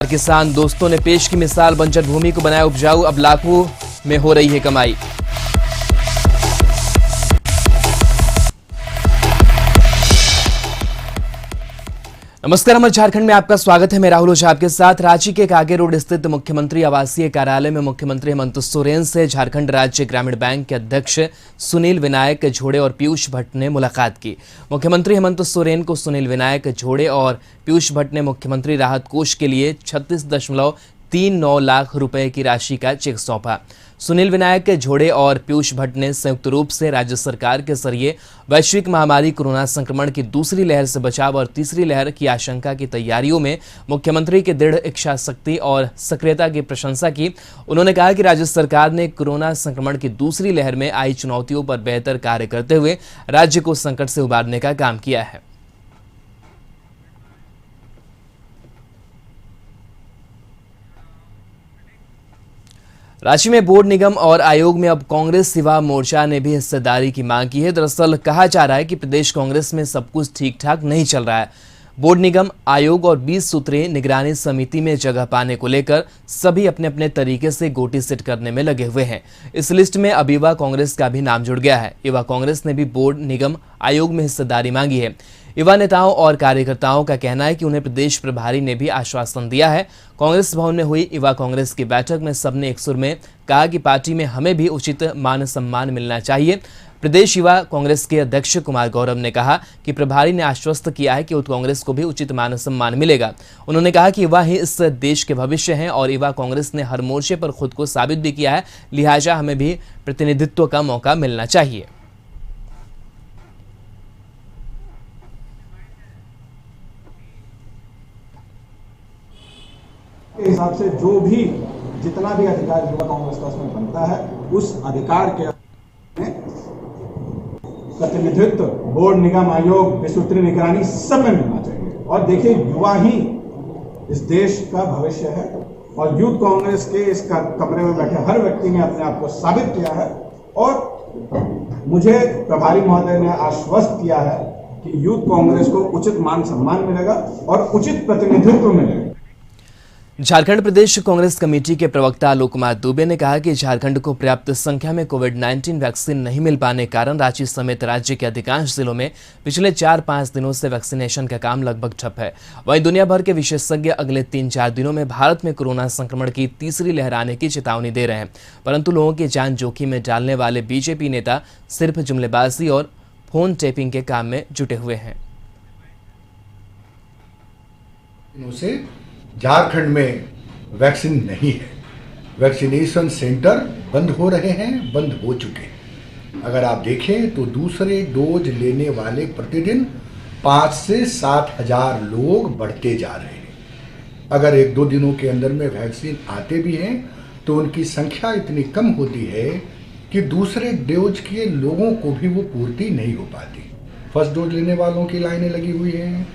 किसान दोस्तों ने पेश की मिसाल, बंजर भूमि को बनाया उपजाऊ, अब लाखों में हो रही है कमाई। नमस्कार, अमर झारखंड में आपका स्वागत है। मैं राहुल ओझा आपके साथ। रांची के कागे रोड स्थित मुख्यमंत्री आवासीय कार्यालय में मुख्यमंत्री हेमंत सोरेन से झारखंड राज्य ग्रामीण बैंक के अध्यक्ष सुनील विनायक झोड़े और पीयूष भट्ट ने मुलाकात की। मुख्यमंत्री हेमंत सोरेन को सुनील विनायक झोड़े और पीयूष भट्ट ने मुख्यमंत्री राहत कोष के लिए 36.39 लाख रुपए की राशि का चेक सौंपा। सुनील विनायक झोड़े और पीयूष भट्ट ने संयुक्त रूप से राज्य सरकार के जरिए वैश्विक महामारी कोरोना संक्रमण की दूसरी लहर से बचाव और तीसरी लहर की आशंका की तैयारियों में मुख्यमंत्री की दृढ़ इच्छा शक्ति और सक्रियता की प्रशंसा की। उन्होंने कहा कि राज्य सरकार ने कोरोना संक्रमण की दूसरी लहर में आई चुनौतियों पर बेहतर कार्य करते हुए राज्य को संकट से उबारने का काम किया है। रांची में बोर्ड निगम और आयोग में अब कांग्रेस युवा मोर्चा ने भी हिस्सेदारी की मांग की है। दरअसल कहा जा रहा है कि प्रदेश कांग्रेस में सब कुछ ठीक ठाक नहीं चल रहा है। बोर्ड निगम आयोग और 20 सूत्रीय निगरानी समिति में जगह पाने को लेकर सभी अपने अपने तरीके से गोटी सेट करने में लगे हुए हैं। इस लिस्ट में अब युवा कांग्रेस का भी नाम जुड़ गया है। युवा कांग्रेस ने भी बोर्ड निगम आयोग में हिस्सेदारी मांगी है। युवा नेताओं और कार्यकर्ताओं का कहना है कि उन्हें प्रदेश प्रभारी ने भी आश्वासन दिया है। कांग्रेस भवन में हुई युवा कांग्रेस की बैठक में सबने एक सुर में कहा कि पार्टी में हमें भी उचित मान सम्मान मिलना चाहिए। प्रदेश युवा कांग्रेस के अध्यक्ष कुमार गौरव ने कहा कि प्रभारी ने आश्वस्त किया है कि यूथ कांग्रेस को भी उचित मान सम्मान मिलेगा। उन्होंने कहा कि युवा ही इस देश के भविष्य हैं और युवा कांग्रेस ने हर मोर्चे पर खुद को साबित भी किया है, लिहाजा हमें भी प्रतिनिधित्व का मौका मिलना चाहिए। के हिसाब से जो भी जितना भी अधिकार युवा कांग्रेस का उसमें बनता है, उस अधिकार के प्रतिनिधित्व बोर्ड निगम आयोग विसूत्री निगरानी सब में मिलना चाहिए। और देखिए, युवा ही इस देश का भविष्य है और यूथ कांग्रेस के इस कमरे में बैठे हर व्यक्ति ने अपने आप को साबित किया है और मुझे प्रभारी महोदय ने आश्वस्त किया है कि यूथ कांग्रेस को उचित मान सम्मान मिलेगा और उचित प्रतिनिधित्व मिलेगा। झारखंड प्रदेश कांग्रेस कमेटी के प्रवक्ता आलोक कुमार दुबे ने कहा कि झारखंड को पर्याप्त संख्या में कोविड-19 वैक्सीन नहीं मिल पाने के कारण रांची समेत राज्य के अधिकांश जिलों में पिछले 4-5 दिनों से वैक्सीनेशन का काम लगभग ठप है। वहीं दुनिया भर के विशेषज्ञ अगले 3-4 दिनों में भारत में कोरोना संक्रमण की तीसरी लहर आने की चेतावनी दे रहे हैं, परंतु लोगों की जान जोखिम में डालने वाले बीजेपी नेता सिर्फ जुमलेबाजी और फोन टेपिंग के काम में जुटे हुए हैं। झारखंड में वैक्सीन नहीं है। वैक्सीनेशन सेंटर बंद हो रहे हैं, बंद हो चुके हैं। अगर आप देखें तो दूसरे डोज लेने वाले प्रतिदिन 5 से 7 हजार लोग बढ़ते जा रहे हैं। अगर 1-2 दिनों के अंदर में वैक्सीन आते भी हैं तो उनकी संख्या इतनी कम होती है कि दूसरे डोज के लोगों को भी वो पूर्ति नहीं हो पाती। फर्स्ट डोज लेने वालों की लाइनें लगी हुई हैं।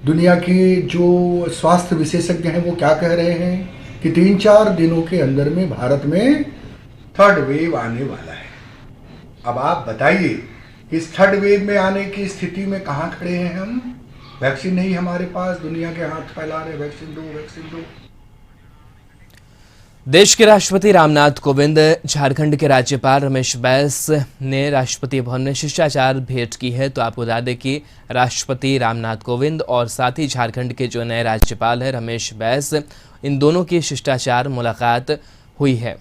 दुनिया के जो स्वास्थ्य विशेषज्ञ हैं वो क्या कह रहे हैं कि 3-4 दिनों के अंदर में भारत में थर्ड वेव आने वाला है। अब आप बताइए, इस थर्ड वेव में आने की स्थिति में कहाँ खड़े हैं हम? वैक्सीन नहीं हमारे पास, दुनिया के हाथ फैला रहे वैक्सीन दो, वैक्सीन दो। देश के राष्ट्रपति रामनाथ कोविंद, झारखंड के राज्यपाल रमेश बैस ने राष्ट्रपति भवन में शिष्टाचार भेंट की है। तो आपको बता दें कि राष्ट्रपति रामनाथ कोविंद और साथ ही झारखंड के जो नए राज्यपाल हैं रमेश बैस, इन दोनों की शिष्टाचार मुलाकात हुई है।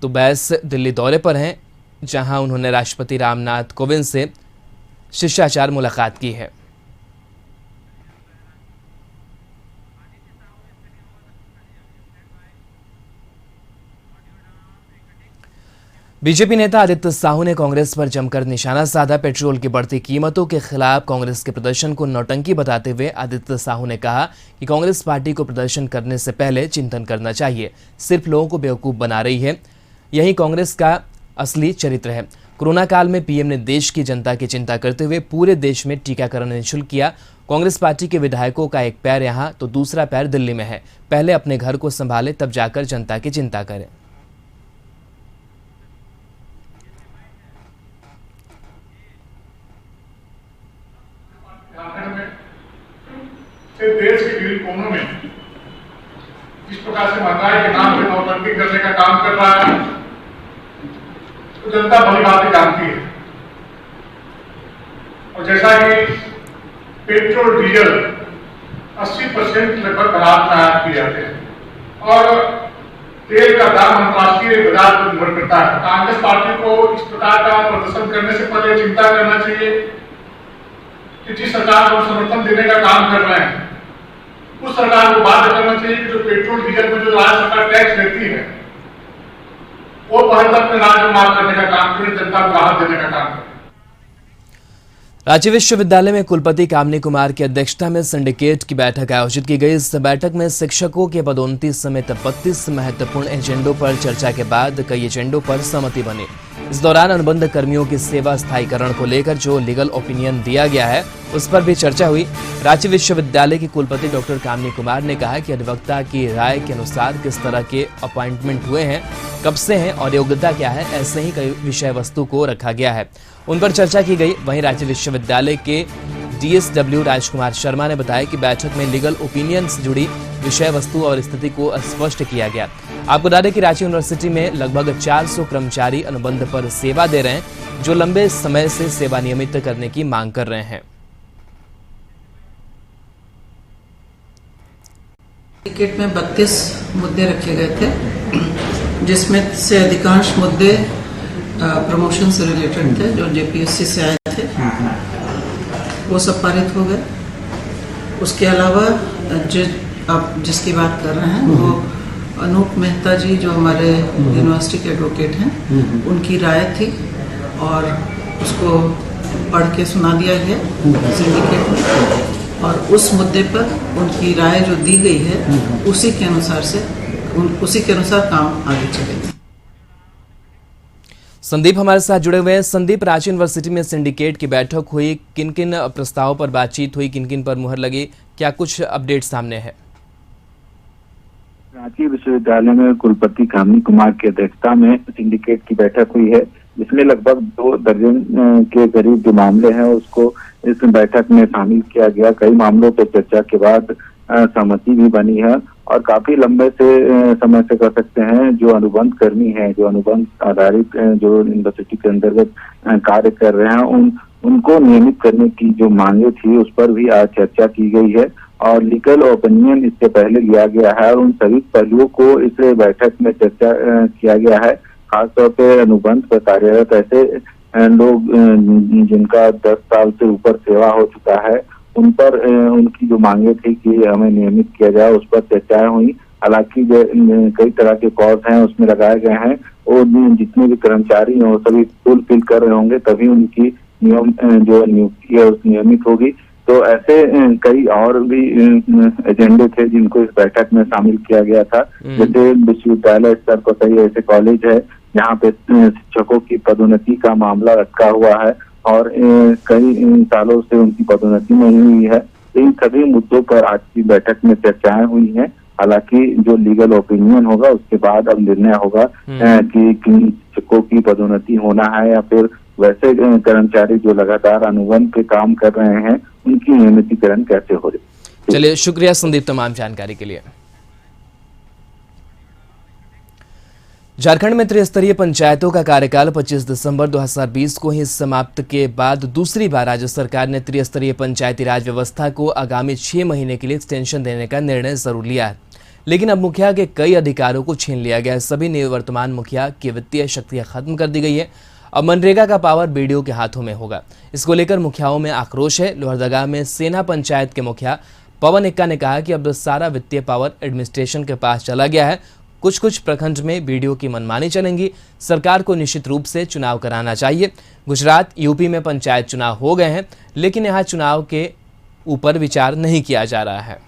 तो बैस दिल्ली दौरे पर हैं, जहां उन्होंने राष्ट्रपति रामनाथ कोविंद से शिष्टाचार मुलाकात की है। बीजेपी नेता आदित्य साहू ने कांग्रेस पर जमकर निशाना साधा। पेट्रोल की बढ़ती कीमतों के खिलाफ कांग्रेस के प्रदर्शन को नौटंकी बताते हुए आदित्य साहू ने कहा कि कांग्रेस पार्टी को प्रदर्शन करने से पहले चिंतन करना चाहिए, सिर्फ लोगों को बेवकूफ बना रही है। यही कांग्रेस का असली चरित्र है। कोरोना काल में पीएम ने देश की जनता की चिंता करते हुए पूरे देश में टीकाकरण निःशुल्क किया। कांग्रेस पार्टी के विधायकों का एक पैर यहां तो दूसरा पैर दिल्ली में है। पहले अपने घर को संभाले, तब जाकर जनता की चिंता करें। से से देश के विभिन्न कोनों में किस प्रकार से महंगाई के नाम पे नौटंकी करने का काम कर रहा है, तो जनता भली भांति जानती है। और जैसा कि पेट्रोल डीजल 80% लगभग भारत में आयात किए जाते हैं और तेल का दाम अंतर्राष्ट्रीय बाजार पर निर्भर करता है। कांग्रेस पार्टी को इस प्रकार का प्रदर्शन करने से पहले चिंता करना चाहिए कि जिस सरकार को समर्थन देने का काम कर रहे हैं उस सरकार को बाध्य करना चाहिए कि जो पेट्रोल डीजल में जो राज्य सरकार टैक्स लेती है वो पहले अपने राज्य में माफ करने का काम करे, जनता को राहत देने का काम करे। रांची विश्वविद्यालय में कुलपति कामिनी कुमार की अध्यक्षता में सिंडिकेट की बैठक आयोजित की गई। इस बैठक में शिक्षकों के पदोन्नति समेत 32 महत्वपूर्ण एजेंडों पर चर्चा के बाद कई एजेंडों पर सहमति बनी। इस दौरान अनुबंध कर्मियों की सेवा स्थायीकरण को लेकर जो लीगल ओपिनियन दिया गया है उस पर भी चर्चा हुई। रांची विश्वविद्यालय की कुलपति डॉक्टर कामिनी कुमार ने कहा कि अधिवक्ता की राय के अनुसार किस तरह के अपॉइंटमेंट हुए हैं, कब से हैं और योग्यता क्या है, ऐसे ही कई विषय वस्तु को रखा गया है, उन पर चर्चा की गई। वहीं राज्य विश्वविद्यालय के डीएसडब्ल्यू राजकुमार शर्मा ने बताया कि बैठक में लीगल ओपिनियन से जुड़ी विषय वस्तु और स्थिति को स्पष्ट किया गया। आपको बता दें कि रांची यूनिवर्सिटी में लगभग 400 कर्मचारी अनुबंध पर सेवा दे रहे हैं जो लंबे समय से सेवा नियमित करने की मांग कर रहे हैं। सिंडिकेट में 32 मुद्दे रखे गए थे जिसमें से अधिकांश मुद्दे प्रमोशन से रिलेटेड थे जो जेपीएससी से आए थे, वो सब पारित हो गए। उसके अलावा आप जिसकी बात कर रहे हैं वो अनूप मेहता जी जो हमारे यूनिवर्सिटी के एडवोकेट हैं, उनकी राय थी और उसको पढ़ के सुना दिया गया सिंडिकेट में और उस मुद्दे पर उनकी राय जो दी गई है उसी के अनुसार काम आगे चलेगा। संदीप हमारे साथ जुड़े हुए हैं। संदीप, रांची यूनिवर्सिटी में सिंडिकेट की बैठक हुई, किन किन प्रस्तावों पर बातचीत हुई, किन किन पर मुहर लगी, क्या कुछ अपडेट सामने है? रांची विश्वविद्यालय में कुलपति कामिनी कुमार की अध्यक्षता में सिंडिकेट की बैठक हुई है जिसमें लगभग 2 दर्जन के करीब जो मामले हैं उसको इस बैठक में शामिल किया गया। कई मामलों पर चर्चा के बाद सहमति भी बनी है और काफी लंबे से समय से कह सकते हैं जो अनुबंध कर्मी हैं, जो अनुबंध आधारित जो यूनिवर्सिटी के अंतर्गत कार्य कर रहे हैं उनको नियमित करने की जो मांगे थी उस पर भी आज चर्चा की गई है और लीगल ओपिनियन इससे पहले लिया गया है और उन सभी पहलुओं को इस बैठक में चर्चा किया गया है। खासतौर पे अनुबंध पर कार्यरत ऐसे लोग जिनका 10 साल से ऊपर सेवा हो चुका है उन पर उनकी जो मांगे थी कि हमें नियमित किया जाए उस पर चर्चाएं हुई। हालांकि कई तरह के कॉज हैं उसमें लगाए गए हैं और जितने भी कर्मचारी हैं वो सभी फुलफिल कर रहे होंगे तभी उनकी नियम जो नियुक्ति है उस नियमित होगी। तो ऐसे कई और भी एजेंडे थे जिनको इस बैठक में शामिल किया गया था। जैसे विश्वविद्यालय स्तर पर कई ऐसे कॉलेज है जहाँ पे शिक्षकों की पदोन्नति का मामला रखा हुआ है और कई सालों से उनकी पदोन्नति नहीं हुई है। इन सभी मुद्दों पर आज की बैठक में चर्चाएं हुई हैं। हालांकि जो लीगल ओपिनियन होगा उसके बाद अब निर्णय होगा कि किन शिक्षकों की पदोन्नति होना है या फिर वैसे कर्मचारी जो लगातार अनुबंध पे काम कर रहे हैं उनकी नियमितीकरण कैसे हो रही। चलिए, शुक्रिया संदीप तमाम जानकारी के लिए। झारखंड में त्रिस्तरीय पंचायतों का कार्यकाल 25 दिसंबर 2020 को ही समाप्त के बाद दूसरी बार राज्य सरकार ने त्रिस्तरीय पंचायती राज व्यवस्था को आगामी 6 महीने के लिए एक्सटेंशन देने का निर्णय जरूर लिया है, लेकिन अब मुखिया के कई अधिकारों को छीन लिया गया है। सभी निवर्तमान मुखिया की वित्तीय शक्तियां खत्म कर दी गई है। अब मनरेगा का पावर बीडीओ के हाथों में होगा। इसको लेकर मुखियाओं में आक्रोश है। लोहरदगा में सेना पंचायत के मुखिया पवन एक्का ने कहा कि अब सारा वित्तीय पावर एडमिनिस्ट्रेशन के पास चला गया है। कुछ प्रखंड में बीडीओ की मनमानी चलेंगी। सरकार को निश्चित रूप से चुनाव कराना चाहिए। गुजरात, यूपी में पंचायत चुनाव हो गए हैं, लेकिन यहाँ चुनाव के ऊपर विचार नहीं किया जा रहा है।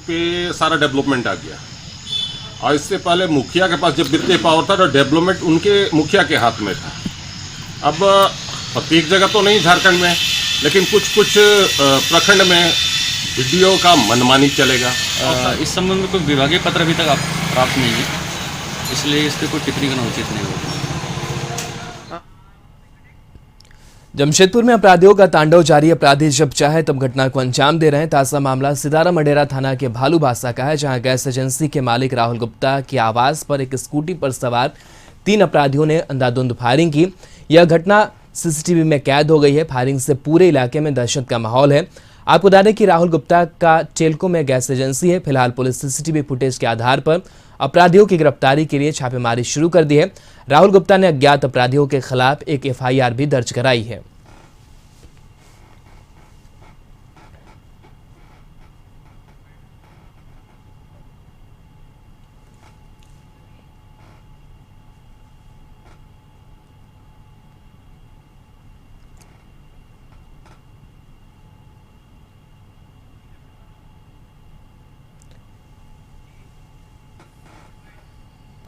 पे सारा डेवलपमेंट आ गया और इससे पहले मुखिया के पास जब वित्तीय पावर था तो डेवलपमेंट उनके मुखिया के हाथ में था। अब प्रत्येक जगह तो नहीं झारखंड में, लेकिन कुछ प्रखंड में वीडियो का मनमानी चलेगा। इस संबंध में कोई विभागीय पत्र अभी तक आप प्राप्त नहीं है, इसलिए इस पर कोई टिप्पणी करना उचित नहीं होगा। जमशेदपुर में अपराधियों का तांडव जारी। अपराधी जब चाहे तब घटना को अंजाम दे रहे हैं। ताजा मामला सितारा मडेरा थाना के भालूबासा का है, जहां गैस एजेंसी के मालिक राहुल गुप्ता के आवास पर एक स्कूटी पर सवार 3 अपराधियों ने अंधाधुंध फायरिंग की। यह घटना सीसीटीवी में कैद हो गई है। फायरिंग से पूरे इलाके में दहशत का माहौल है। आपको बता दें कि राहुल गुप्ता का टेल्को में गैस एजेंसी है। फिलहाल पुलिस सीसीटीवी फुटेज के आधार पर अपराधियों की गिरफ्तारी के लिए छापेमारी शुरू कर दी है। राहुल गुप्ता ने अज्ञात अपराधियों के खिलाफ एक एफआईआर भी दर्ज कराई है।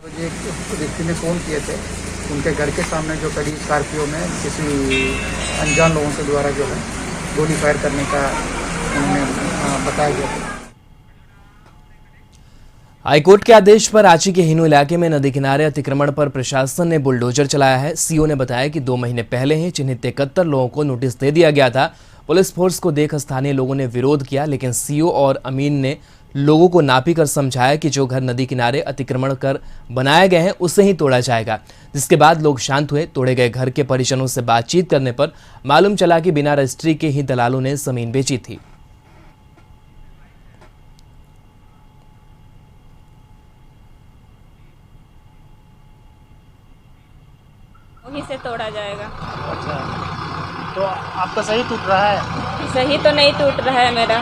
मुझे एक व्यक्ति ने फ़ोन किए थे, उनके घर के सामने जो खड़ी स्कॉर्पियो में किसी अनजान लोगों के द्वारा जो है गोली फायर करने का उन्हें बताया गया था। हाईकोर्ट के आदेश पर रांची के हिनू इलाके में नदी किनारे अतिक्रमण पर प्रशासन ने बुलडोजर चलाया है। सीओ ने बताया कि 2 महीने पहले ही चिन्हित 71 लोगों को नोटिस दे दिया गया था। पुलिस फोर्स को देख स्थानीय लोगों ने विरोध किया, लेकिन सीओ और अमीन ने लोगों को नापी कर समझाया कि जो घर नदी किनारे अतिक्रमण कर बनाए गए हैं उसे ही तोड़ा जाएगा, जिसके बाद लोग शांत हुए। तोड़े गए घर के परिजनों से बातचीत करने पर मालूम चला कि बिना रजिस्ट्री के ही दलालों ने जमीन बेची थी। वहीं से तोड़ा जाएगा। अच्छा, तो आपका सही टूट रहा है? सही तो नहीं टूट रहा है मेरा।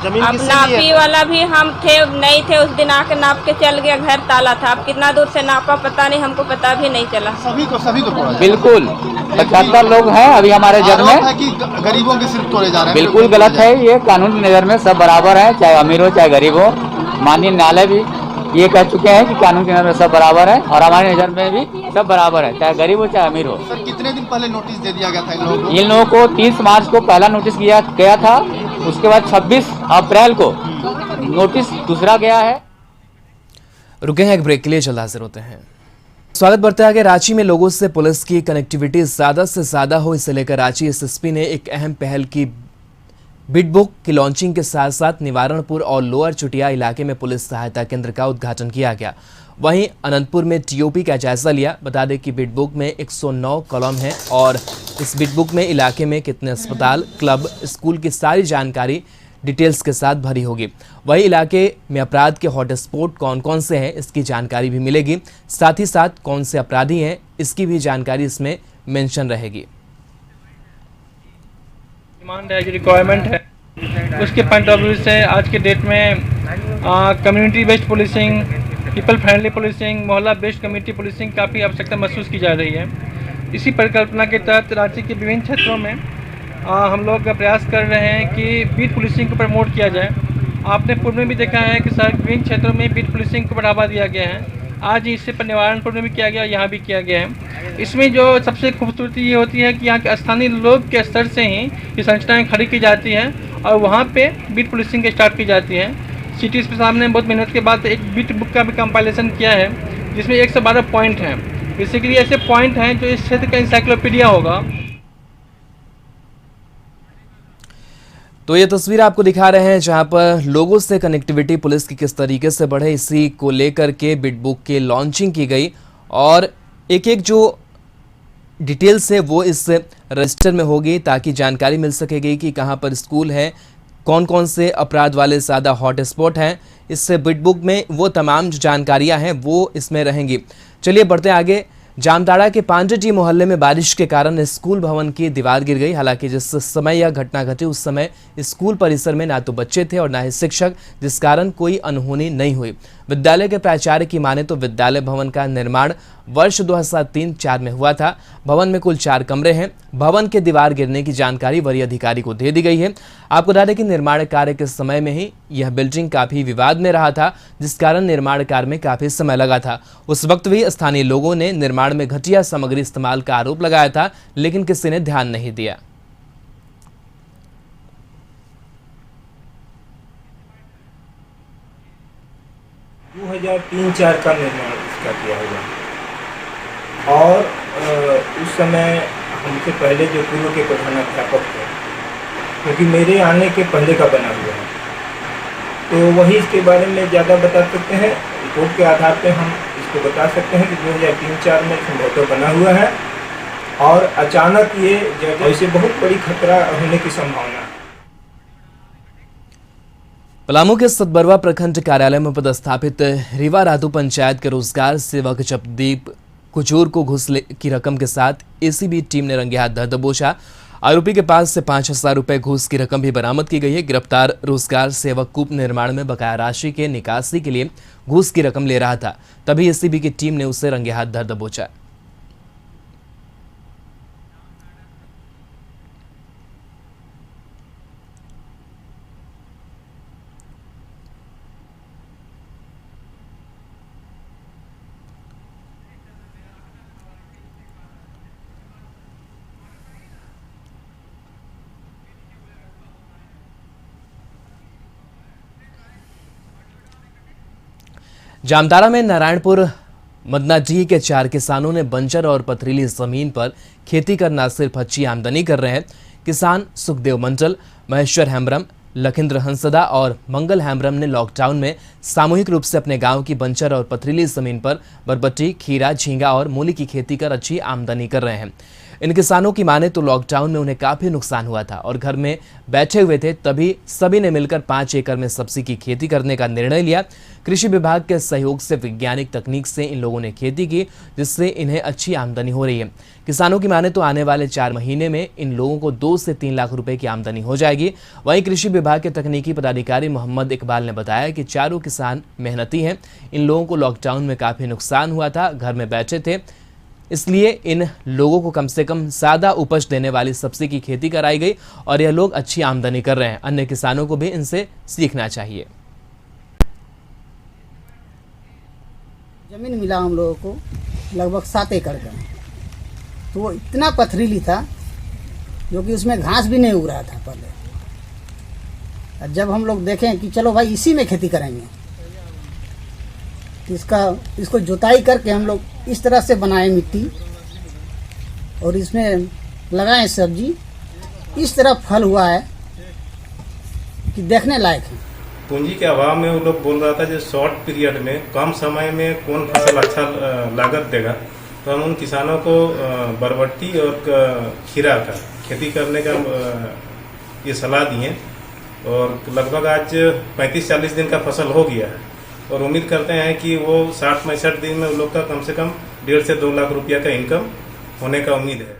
जमीन अब नापी वाला भी हम थे नहीं थे, उस दिन आके नाप के चल गया, घर ताला था। अब कितना दूर से नापा पता नहीं, हमको पता भी नहीं चला। सभी को तोड़ा? बिल्कुल 75 लोग हैं अभी हमारे जग में। है कि गरीबों के सिर्फ तोड़े जा रहे हैं? बिल्कुल गलत है। ये कानून की नज़र में सब बराबर है, चाहे अमीर हो चाहे गरीब हो। माननीय न्यायालय भी ये कह चुके हैं कि कानून की नज़र में सब बराबर है, और हमारी नज़र में भी सब बराबर है, चाहे गरीब हो चाहे अमीर हो। सर, कितने दिन पहले नोटिस दे दिया गया था इन लोगों को? 30 मार्च को पहला नोटिस किया गया था, उसके बाद 26 अप्रैल को नोटिस दूसरा गया है। रुके हैं एक ब्रेक के लिए, जल्द हाजिर होते हैं। स्वागत बढ़ता है कि रांची में लोगों से पुलिस की कनेक्टिविटी ज्यादा से ज्यादा हो, इसे लेकर रांची एसएसपी ने एक अहम पहल की। बिटबुक की लॉन्चिंग के साथ साथ निवारणपुर और लोअर चुटिया इलाके में पुलिस सहायता केंद्र का उद्घाटन किया गया। वहीं अनंतपुर में टीओपी का जायजा लिया। बता दें कि बिटबुक में 109 कॉलम है और इस बिटबुक में इलाके में कितने अस्पताल, क्लब, स्कूल की सारी जानकारी डिटेल्स के साथ भरी होगी। वहीं इलाके में अपराध के हॉटस्पॉट कौन कौन से हैं इसकी जानकारी भी मिलेगी। साथ ही साथ कौन से अपराधी हैं इसकी भी जानकारी इसमें मेंशन रहेगी। डिमांड है, जो रिक्वायरमेंट है, उसके पॉइंट ऑफ व्यू से आज के डेट में community based policing, people friendly policing, मोहल्ला बेस्ड कम्युनिटी पुलिसिंग काफ़ी आवश्यकता महसूस की जा रही है। इसी परिकल्पना के तहत रांची के विभिन्न क्षेत्रों में हम लोग प्रयास कर रहे हैं कि बीट पुलिसिंग को प्रमोट किया जाए। आपने पूर्व में भी देखा है कि सर विभिन्न क्षेत्रों में बीट पुलिसिंग को बढ़ावा दिया गया है। आज इससे पर निवारणपुर में भी किया गया, यहाँ भी किया गया है। इसमें जो सबसे खूबसूरती ये होती है कि यहाँ के स्थानीय लोग के स्तर से ही ये संरचनाएँ खड़ी की जाती हैं और वहाँ पे बीट पुलिसिंग स्टार्ट की जाती है। सिटीज़ पे सामने बहुत मेहनत के बाद एक बीट बुक का भी कंपाइलेशन किया है, जिसमें 112 पॉइंट हैं। बेसिकली ऐसे पॉइंट हैं जो इस क्षेत्र का इंसाइक्लोपीडिया होगा। तो ये तस्वीर आपको दिखा रहे हैं जहां पर लोगों से कनेक्टिविटी पुलिस की किस तरीके से बढ़े, इसी को लेकर के बिटबुक के लॉन्चिंग की गई और एक एक जो डिटेल्स है वो इस रजिस्टर में होगी ताकि जानकारी मिल सकेगी कि कहां पर स्कूल है, कौन कौन से अपराध वाले ज़्यादा हॉटस्पॉट हैं। इससे बिटबुक में वो तमाम जो जानकारियां हैं वो इसमें रहेंगी। चलिए बढ़ते हैं आगे। जामताड़ा के पांडेटी मोहल्ले में बारिश के कारण स्कूल भवन की दीवार गिर गई। हालांकि जिस समय यह घटना घटी उस समय स्कूल परिसर में ना तो बच्चे थे और ना ही शिक्षक, जिस कारण कोई अनहोनी नहीं हुई। विद्यालय के प्राचार्य की माने तो विद्यालय भवन का निर्माण वर्ष 2003-04 में हुआ था। भवन में कुल 4 कमरे हैं। भवन के दीवार गिरने की जानकारी वरीय अधिकारी को दे दी गई है। आपको बता दें कि निर्माण कार्य के समय में ही यह बिल्डिंग काफी विवाद में रहा था, जिस कारण निर्माण कार्य में काफी समय लगा था। उस वक्त भी स्थानीय लोगों ने निर्माण में घटिया सामग्री इस्तेमाल का आरोप लगाया था, लेकिन किसी ने ध्यान नहीं दिया। 2003-4 का निर्माण इसका किया हुआ और उस समय हमसे पहले जो पूर्व के प्रधानाध्यापक थे, क्योंकि मेरे आने के पहले का बना हुआ है, तो वही इसके बारे में ज़्यादा बता सकते हैं। रिपोर्ट के आधार पे हम इसको बता सकते हैं कि 2003-4 में संभवतः बना हुआ है और अचानक ये जगह से बहुत बड़ी खतरा होने की संभावना है। पलामू के सतबरवा प्रखंड कार्यालय में पदस्थापित रीवा रातू पंचायत के रोजगार सेवक जपदीप कुचूर को घूस की रकम के साथ एसीबी टीम ने रंगे हाथ धर दबोचा। आरोपी के पास से 5,000 रुपए घूस की रकम भी बरामद की गई है। गिरफ्तार रोजगार सेवक कूप निर्माण में बकाया राशि के निकासी के लिए घूस की रकम ले रहा था, तभी एसीबी की टीम ने उसे रंगे हाथ धर दबोचा। जामताड़ा में नारायणपुर मदनाडीह के 4 किसानों ने बंजर और पथरीली जमीन पर खेती कर न सिर्फ अच्छी आमदनी कर रहे हैं। किसान सुखदेव मंडल, महेश्वर हेम्ब्रम, लखिंद्र हंसदा और मंगल हेम्ब्रम ने लॉकडाउन में सामूहिक रूप से अपने गांव की बंजर और पथरीली जमीन पर बरबट्टी, खीरा, झींगा और मूली की खेती कर अच्छी आमदनी कर रहे हैं। इन किसानों की माने तो लॉकडाउन में उन्हें काफी नुकसान हुआ था और घर में बैठे हुए थे, तभी सभी ने मिलकर 5 एकड़ में सब्जी की खेती करने का निर्णय लिया। कृषि विभाग के सहयोग से वैज्ञानिक तकनीक से इन लोगों ने खेती की, जिससे इन्हें अच्छी आमदनी हो रही है। किसानों की माने तो आने वाले 4 महीने में इन लोगों को 2 से 3 लाख रुपए की आमदनी हो जाएगी। वहीं कृषि विभाग के तकनीकी पदाधिकारी मोहम्मद इकबाल ने बताया कि चारों किसान मेहनती हैं। इन लोगों को लॉकडाउन में काफी नुकसान हुआ था, घर में बैठे थे, इसलिए इन लोगों को कम से कम ज्यादा उपज देने वाली सब्जी की खेती कराई गई और यह लोग अच्छी आमदनी कर रहे हैं। अन्य किसानों को भी इनसे सीखना चाहिए। जमीन मिला हम लोगों को लगभग 7 एकड़ का, तो वो इतना पथरीली था जो कि उसमें घास भी नहीं उग रहा था पहले। और जब हम लोग देखें कि चलो भाई इसी में खेती करेंगे, इसको जुताई करके हम लोग इस तरह से बनाए मिट्टी और इसमें लगाए सब्जी, इस तरह फल हुआ है कि देखने लायक है। पूंजी के अभाव में वो लोग बोल रहा था जो शॉर्ट पीरियड में कम समय में कौन फसल अच्छा लागत देगा, तो हम उन किसानों को बरबट्टी और खीरा का खेती करने का ये सलाह दिए और लगभग आज 35-40 दिन का फसल हो गया है और उम्मीद करते हैं कि वो 60-65 दिन में उन लोग का कम से कम 1.5 से 2 लाख रुपया का इनकम होने का उम्मीद है।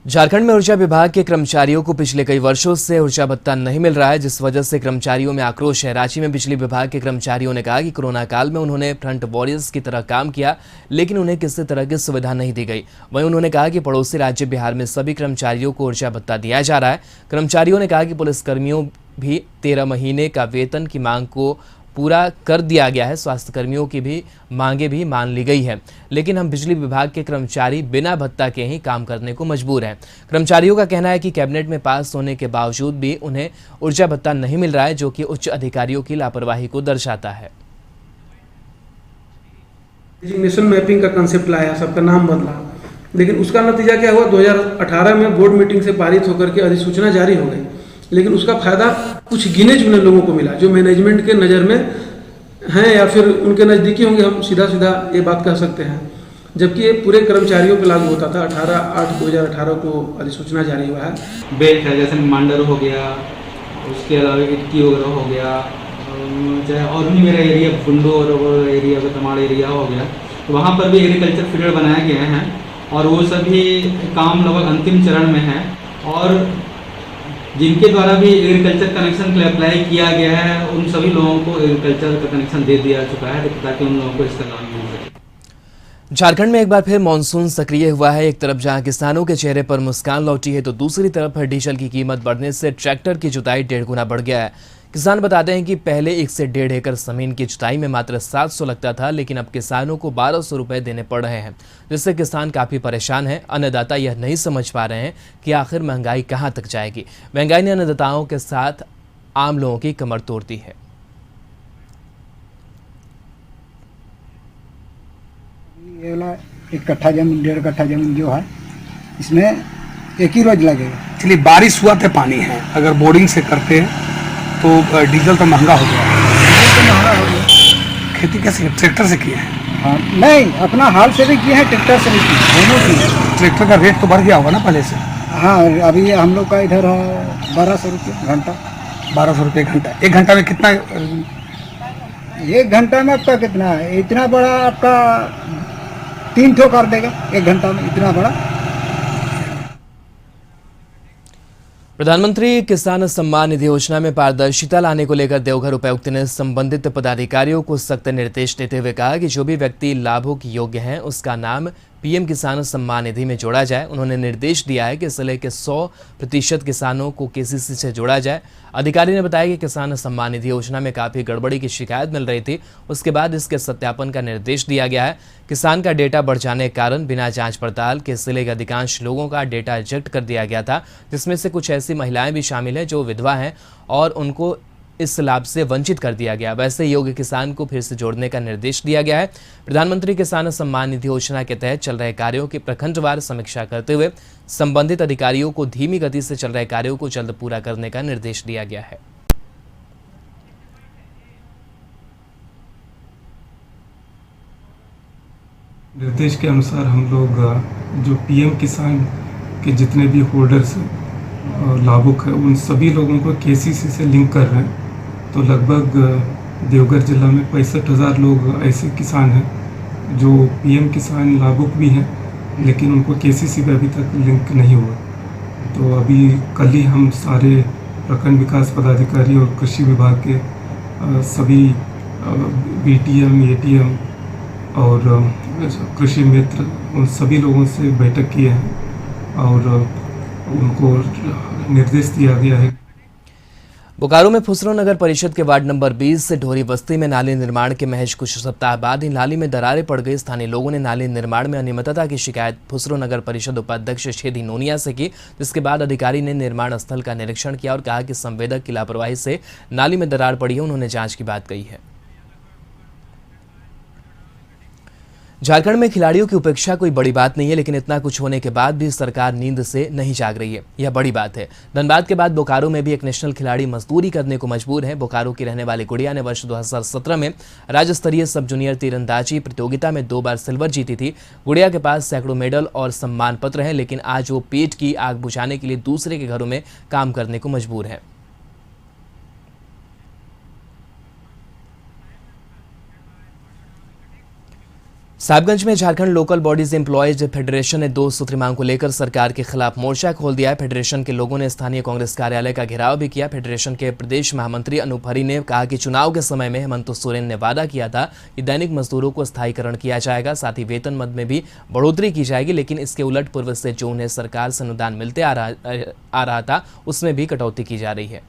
झारखंड में ऊर्जा विभाग के कर्मचारियों को पिछले कई वर्षों से ऊर्जा भत्ता नहीं मिल रहा है, जिस वजह से कर्मचारियों में आक्रोश है। रांची में बिजली विभाग के कर्मचारियों ने कहा कि कोरोना काल में उन्होंने फ्रंट वॉरियर्स की तरह काम किया, लेकिन उन्हें किसी तरह की सुविधा नहीं दी गई। वहीं उन्होंने कहा कि पड़ोसी राज्य बिहार में सभी कर्मचारियों को ऊर्जा भत्ता दिया जा रहा है। कर्मचारियों ने कहा कि पुलिसकर्मियों भी 13 महीने का वेतन की मांग को पूरा कर दिया गया है। स्वास्थ्य कर्मियों की भी मांगे भी मान ली गई है, लेकिन हम बिजली विभाग के कर्मचारी बिना भत्ता के ही काम करने को मजबूर हैं। कर्मचारियों का कहना है कि कैबिनेट में पास होने के बावजूद भी उन्हें ऊर्जा भत्ता नहीं मिल रहा है, जो कि उच्च अधिकारियों की लापरवाही को दर्शाता है। मिशन मैपिंग का कंसेप्ट लाया, सबका नाम बदला, लेकिन उसका नतीजा क्या हुआ? 2018 में बोर्ड मीटिंग से पारित होकर के अधिसूचना जारी हो गई, लेकिन उसका फायदा कुछ गिने चुने लोगों को मिला जो मैनेजमेंट के नज़र में हैं या फिर उनके नज़दीकी होंगे, हम सीधा ये बात कह सकते हैं। जबकि ये पूरे कर्मचारियों पर लागू होता था। 18/8/2018 को अधिसूचना जारी हुआ है। बेल्ट है, जैसे मांडर हो गया, उसके अलावा इटकी वगैरह हो गया, चाहे और भी मेरा एरिया बुंडो और एरिया तमाड़ एरिया हो गया, तो वहाँ पर भी एग्रीकल्चर फील्ड बनाए गए हैं और वो सभी काम लगभग अंतिम चरण में है और जिनके द्वारा भी एग्रीकल्चर कनेक्शन के लिए अप्लाई किया गया है, उन सभी लोगों को एग्रीकल्चर का कनेक्शन दे दिया चुका है ताकि उन लोगों को इसका लाभ मिल सके। झारखंड में एक बार फिर मानसून सक्रिय हुआ है। एक तरफ जहां किसानों के चेहरे पर मुस्कान लौटी है, तो दूसरी तरफ डीजल की कीमत बढ़ने से ट्रैक्टर की जुताई 1.5 गुना बढ़ गया है। किसान बताते हैं कि पहले 1 से 1.5 एकड़ जमीन की जुताई में मात्र 700 लगता था, लेकिन अब किसानों को 1200 रुपए देने पड़ रहे हैं, जिससे किसान काफी परेशान हैं। अन्नदाता यह नहीं समझ पा रहे हैं कि आखिर महंगाई कहां तक जाएगी। महंगाई ने अन्नदाताओं के साथ आम लोगों की कमर तोड़ दी है। ये वाला 1 कट्ठा जमीन 1.5 कट्ठा जमीन जो है इसमें एक ही रोज लगेगा। चलिए बारिश हुआ तो पानी है, अगर बोरिंग से करते हैं तो डीजल तो महंगा हो गया। खेती कैसे ट्रैक्टर से किए हैं? हाँ नहीं, अपना हाल से भी किए हैं, ट्रैक्टर से भी किए, दोनों किए। ट्रैक्टर का रेट तो बढ़ गया होगा ना पहले से? हाँ अभी हम लोग का इधर है 1200 रुपये घंटा। 1200 रुपये घंटा। 1 घंटा में कितना? 1 घंटा में आपका कितना है? इतना बड़ा आपका 3 ठो कर देगा 1 घंटा में, इतना बड़ा। प्रधानमंत्री किसान सम्मान निधि योजना में पारदर्शिता लाने को लेकर देवघर उपायुक्त ने संबंधित पदाधिकारियों को सख्त निर्देश देते हुए कहा कि जो भी व्यक्ति लाभों के योग्य हैं उसका नाम पीएम किसान सम्मान निधि में जोड़ा जाए। उन्होंने निर्देश दिया है कि जिले के 100% किसानों को केसीसी से जोड़ा जाए। अधिकारी ने बताया कि किसान सम्मान निधि योजना में काफ़ी गड़बड़ी की शिकायत मिल रही थी, उसके बाद इसके सत्यापन का निर्देश दिया गया है। किसान का डेटा बढ़ जाने के कारण बिना जांच पड़ताल के जिले के अधिकांश लोगों का डेटा रिजेक्ट कर दिया गया था, जिसमें से कुछ ऐसी महिलाएं भी शामिल हैं जो विधवा हैं और उनको इस लाभ से वंचित कर दिया गया। वैसे योग्य किसान को फिर से जोड़ने का निर्देश दिया गया है। प्रधानमंत्री किसान सम्मान निधि योजना के तहत चल रहे कार्यों की प्रखंडवार समीक्षा करते हुए संबंधित अधिकारियों को धीमी गति से चल रहे कार्यों को जल्द पूरा करने का निर्देश दिया गया है। निर्देश के अनुसार हम लोग जो पीएम किसान के जितने भी होल्डर्स लाभुक है उन सभी लोगों को केसीसी से लिंक कर रहे हैं। तो लगभग देवघर जिला में 65,000 लोग ऐसे किसान हैं जो पीएम किसान लाभुक भी हैं, लेकिन उनको केसीसी पे अभी तक लिंक नहीं हुआ। तो अभी कल ही हम सारे प्रखंड विकास पदाधिकारी और कृषि विभाग के सभी बीटीएम, एटीएम और कृषि मित्र उन सभी लोगों से बैठक किए हैं और उनको निर्देश दिया गया है। बोकारो में फुसरो नगर परिषद के वार्ड नंबर 20 से ढोरी बस्ती में नाली निर्माण के महज कुछ सप्ताह बाद ही नाली में दरारें पड़ गई। स्थानीय लोगों ने नाली निर्माण में अनियमितता की शिकायत फुसरो नगर परिषद उपाध्यक्ष छेदी नोनिया से की, जिसके बाद अधिकारी ने निर्माण स्थल का निरीक्षण किया और कहा कि संवेदक की लापरवाही से नाली में दरार पड़ी है। उन्होंने जांच की बात कही है। झारखंड में खिलाड़ियों की उपेक्षा कोई बड़ी बात नहीं है, लेकिन इतना कुछ होने के बाद भी सरकार नींद से नहीं जाग रही है, यह बड़ी बात है। धनबाद के बाद बोकारो में भी एक नेशनल खिलाड़ी मजदूरी करने को मजबूर है। बोकारो की रहने वाली गुड़िया ने वर्ष 2017 में राज्य स्तरीय सब जूनियर तीरंदाजी प्रतियोगिता में 2 बार सिल्वर जीती थी। गुड़िया के पास सैकड़ों मेडल और सम्मान पत्र हैं, लेकिन आज वो पेट की आग बुझाने के लिए दूसरे के घरों में काम करने को मजबूर है। साहिबगंज में Jharkhand local bodies employees federation ने 2 सूत्री मांग को लेकर सरकार के खिलाफ मोर्चा खोल दिया है। फेडरेशन के लोगों ने स्थानीय कांग्रेस कार्यालय का घेराव भी किया। फेडरेशन के प्रदेश महामंत्री अनूप हरी ने कहा कि चुनाव के समय में हेमंत सोरेन ने वादा किया था कि दैनिक मजदूरों को स्थायीकरण किया जाएगा, साथ ही वेतन मद में भी बढ़ोतरी की जाएगी, लेकिन इसके उलट पूर्व से जो उन्हें सरकार से अनुदान मिलते आ रहा था उसमें भी कटौती की जा रही है।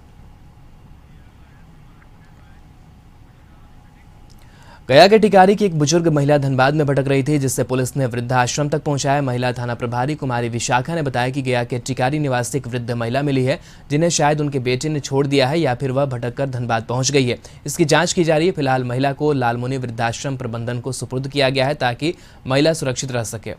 गया के टिकारी की एक बुजुर्ग महिला धनबाद में भटक रही थी, जिससे पुलिस ने वृद्धाश्रम तक पहुंचाया। महिला थाना प्रभारी कुमारी विशाखा ने बताया कि गया के टिकारी निवासी एक वृद्ध महिला मिली है, जिन्हें शायद उनके बेटे ने छोड़ दिया है या फिर वह भटककर धनबाद पहुंच गई है। इसकी जांच की जा रही है। फिलहाल महिला को लालमुनि वृद्धाश्रम प्रबंधन को सुपुर्द किया गया है ताकि महिला सुरक्षित रह सके।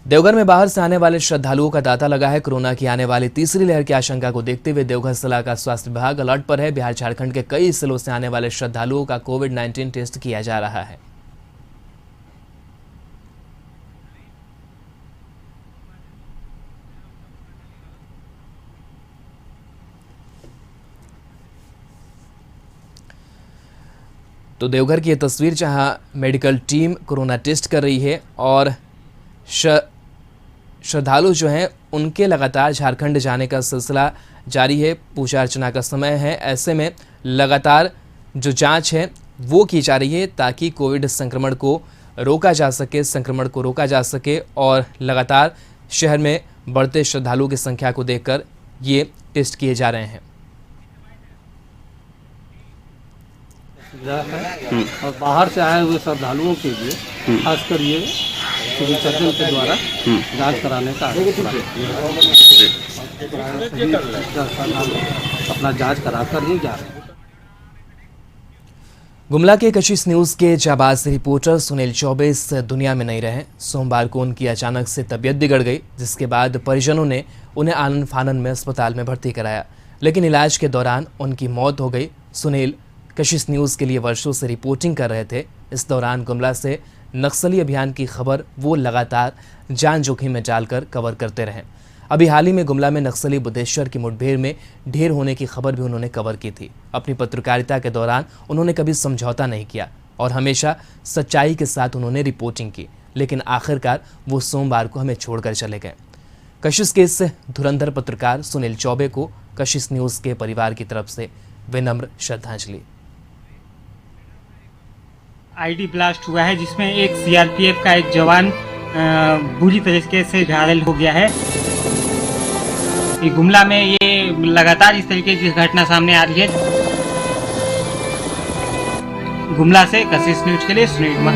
देवघर में बाहर से आने वाले श्रद्धालुओं का तांता लगा है। कोरोना की आने वाली तीसरी लहर की आशंका को देखते हुए देवघर जिला का स्वास्थ्य विभाग अलर्ट पर है। बिहार झारखंड के कई जिलों से आने वाले श्रद्धालुओं का कोविड-19 टेस्ट किया जा रहा है। तो देवघर की यह तस्वीर जहां मेडिकल टीम कोरोना टेस्ट कर रही है और श्रद्धालु जो हैं उनके लगातार झारखंड जाने का सिलसिला जारी है। पूजा अर्चना का समय है, ऐसे में लगातार जो जांच है वो की जा रही है ताकि कोविड संक्रमण को रोका जा सके और लगातार शहर में बढ़ते श्रद्धालुओं की संख्या को देखकर ये टेस्ट किए जा रहे हैं। और बाहर से आए हुए श्रद्धालुओं के लिए खासकर ये सिविल सर्जन के द्वारा जांच कराने का अपना जांच कराकर ही जा रहे हैं। गुमला के कशिश न्यूज के जाबाज रिपोर्टर सुनील चौबे इस दुनिया में नहीं रहे। सोमवार को उनकी अचानक से तबीयत बिगड़ गई, जिसके बाद परिजनों ने उन्हें आनन फानन में अस्पताल में भर्ती कराया, लेकिन इलाज के दौरान उनकी मौत हो गई। सुनील कशिश न्यूज के लिए वर्षों से रिपोर्टिंग कर रहे थे। इस दौरान गुमला से नक्सली अभियान की खबर वो लगातार जान जोखिम में डालकर कवर करते रहे। अभी हाल ही में गुमला में नक्सली बुद्धेश्वर की मुठभेड़ में ढेर होने की खबर भी उन्होंने कवर की थी। अपनी पत्रकारिता के दौरान उन्होंने कभी समझौता नहीं किया और हमेशा सच्चाई के साथ उन्होंने रिपोर्टिंग की, लेकिन आखिरकार वो सोमवार को हमें छोड़कर चले गए। कशिश केस से धुरंधर पत्रकार सुनील चौबे को कशिश न्यूज के परिवार की तरफ से विनम्र श्रद्धांजलि। आईडी ब्लास्ट हुआ है जिसमें एक सीआरपीएफ का एक जवान बुरी तरीके से घायल हो गया है। गुमला में ये लगातार इस तरीके की घटना सामने आ रही है। गुमला से कशिश न्यूज के लिए सुनील कुमार।